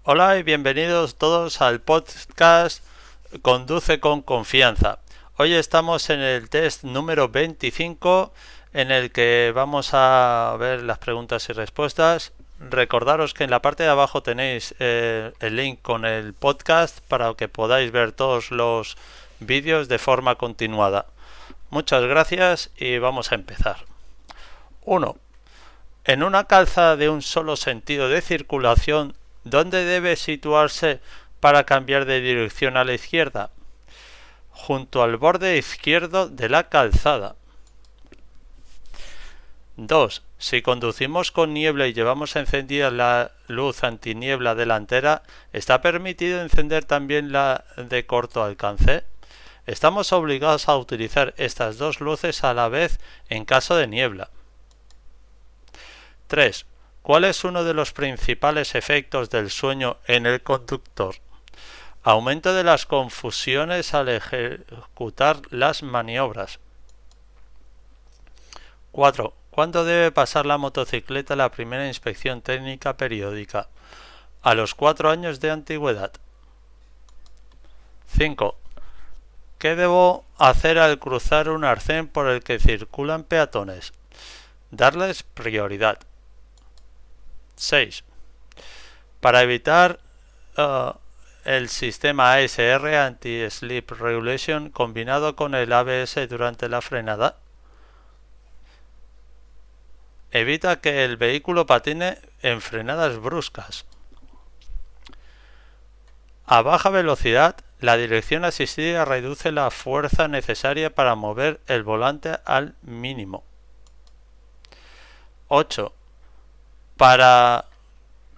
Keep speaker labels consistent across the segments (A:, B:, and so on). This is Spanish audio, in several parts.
A: Hola y bienvenidos todos al podcast Conduce con Confianza. Hoy estamos en el test número 25 en el que vamos a ver las preguntas y respuestas. Recordaros que en la parte de abajo tenéis el link con el podcast para que podáis ver todos los vídeos de forma continuada. Muchas gracias y vamos a empezar. 1. En una calzada de un solo sentido de circulación, ¿dónde debe situarse para cambiar de dirección a la izquierda? Junto al borde izquierdo de la calzada. 2. Si conducimos con niebla y llevamos encendida la luz antiniebla delantera, ¿está permitido encender también la de corto alcance? Estamos obligados a utilizar estas dos luces a la vez en caso de niebla. 3. ¿Cuál es uno de los principales efectos del sueño en el conductor? Aumento de las confusiones al ejecutar las maniobras. 4. ¿Cuándo debe pasar la motocicleta la primera inspección técnica periódica? A los 4 años de antigüedad. 5. ¿Qué debo hacer al cruzar un arcén por el que circulan peatones? Darles prioridad. 6. Para evitar el sistema ASR Anti-Slip Regulation combinado con el ABS durante la frenada, evita que el vehículo patine en frenadas bruscas. A baja velocidad, la dirección asistida reduce la fuerza necesaria para mover el volante al mínimo. 8. Para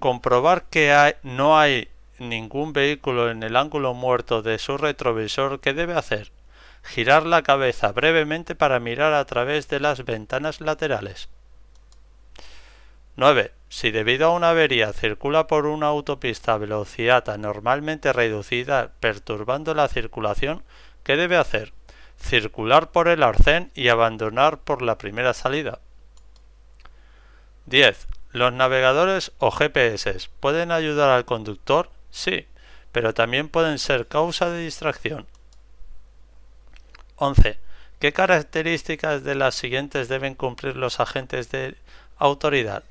A: comprobar que no hay ningún vehículo en el ángulo muerto de su retrovisor, ¿qué debe hacer? Girar la cabeza brevemente para mirar a través de las ventanas laterales. 9. Si debido a una avería circula por una autopista a velocidad anormalmente reducida perturbando la circulación, ¿qué debe hacer? Circular por el arcén y abandonar por la primera salida. 10. ¿Los navegadores o GPS pueden ayudar al conductor? Sí, pero también pueden ser causa de distracción. 11. ¿Qué características de las siguientes deben cumplir los agentes de autoridad?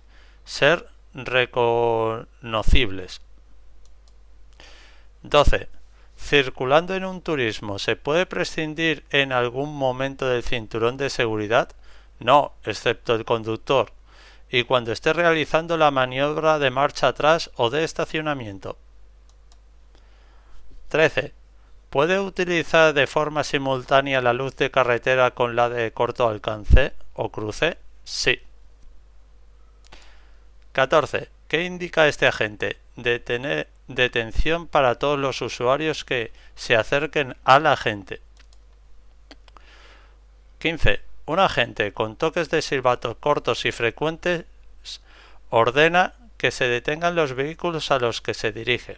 A: Ser reconocibles. 12. ¿Circulando en un turismo se puede prescindir en algún momento del cinturón de seguridad? No, excepto el conductor, y cuando esté realizando la maniobra de marcha atrás o de estacionamiento. 13. ¿Puede utilizar de forma simultánea la luz de carretera con la de corto alcance o cruce? Sí. 14. ¿Qué indica este agente? Detención para todos los usuarios que se acerquen al agente. 15. Un agente con toques de silbato cortos y frecuentes ordena que se detengan los vehículos a los que se dirige.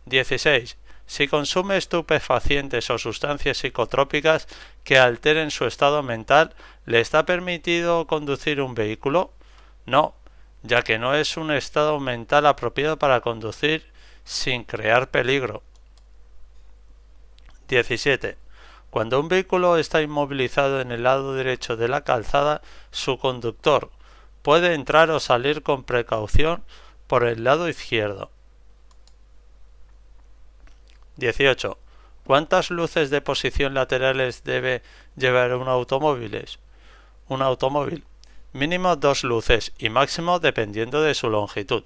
A: 16. Si consume estupefacientes o sustancias psicotrópicas que alteren su estado mental, ¿le está permitido conducir un vehículo? No, ya que no es un estado mental apropiado para conducir sin crear peligro. 17. Cuando un vehículo está inmovilizado en el lado derecho de la calzada, su conductor puede entrar o salir con precaución por el lado izquierdo. 18. ¿Cuántas luces de posición laterales debe llevar un automóvil? Mínimo 2 luces y máximo dependiendo de su longitud.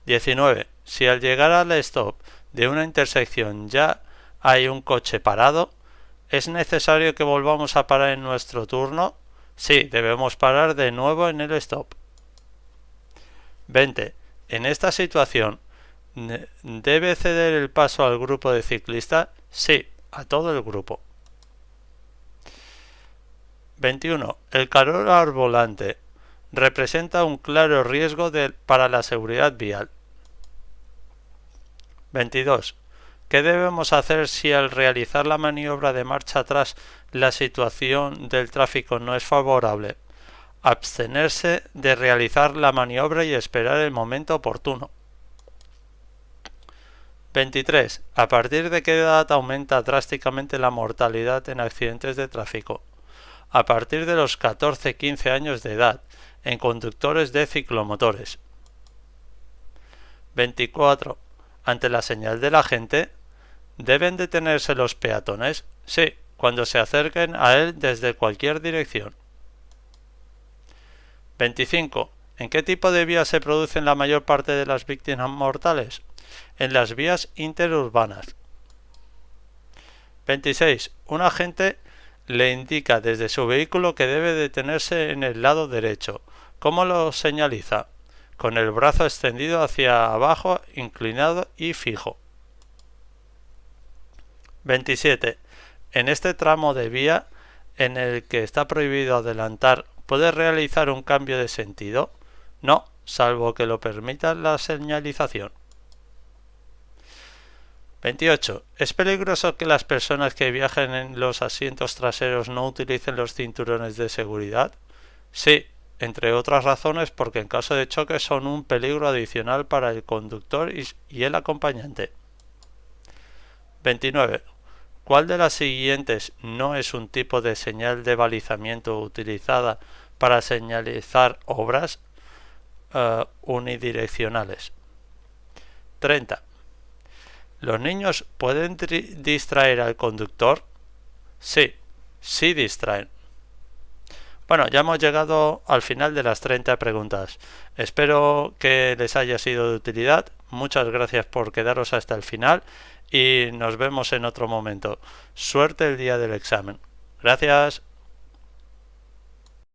A: 19. Si al llegar al stop de una intersección ya hay un coche parado, ¿es necesario que volvamos a parar en nuestro turno? Sí, debemos parar de nuevo en el stop. 20. En esta situación, ¿debe ceder el paso al grupo de ciclistas? Sí, a todo el grupo. 21. El calor al volante representa un claro riesgo para la seguridad vial. 22. ¿Qué debemos hacer si al realizar la maniobra de marcha atrás la situación del tráfico no es favorable? Abstenerse de realizar la maniobra y esperar el momento oportuno. 23. ¿A partir de qué edad aumenta drásticamente la mortalidad en accidentes de tráfico? A partir de los 14-15 años de edad, en conductores de ciclomotores. 24. Ante la señal de la gente, ¿deben detenerse los peatones? Sí, cuando se acerquen a él desde cualquier dirección. 25. ¿En qué tipo de vías se producen la mayor parte de las víctimas mortales? En las vías interurbanas. 26. Un agente le indica desde su vehículo que debe detenerse en el lado derecho. ¿Cómo lo señaliza? Con el brazo extendido hacia abajo, inclinado y fijo. 27. En este tramo de vía en el que está prohibido adelantar, ¿puede realizar un cambio de sentido? No, salvo que lo permita la señalización. 28. ¿Es peligroso que las personas que viajen en los asientos traseros no utilicen los cinturones de seguridad? Sí, entre otras razones porque en caso de choque son un peligro adicional para el conductor y el acompañante. 29. ¿Cuál de las siguientes no es un tipo de señal de balizamiento utilizada para señalizar obras unidireccionales? 30. ¿Los niños pueden distraer al conductor? Sí, sí distraen. Bueno, ya hemos llegado al final de las 30 preguntas. Espero que les haya sido de utilidad. Muchas gracias por quedaros hasta el final y nos vemos en otro momento. Suerte el día del examen. Gracias.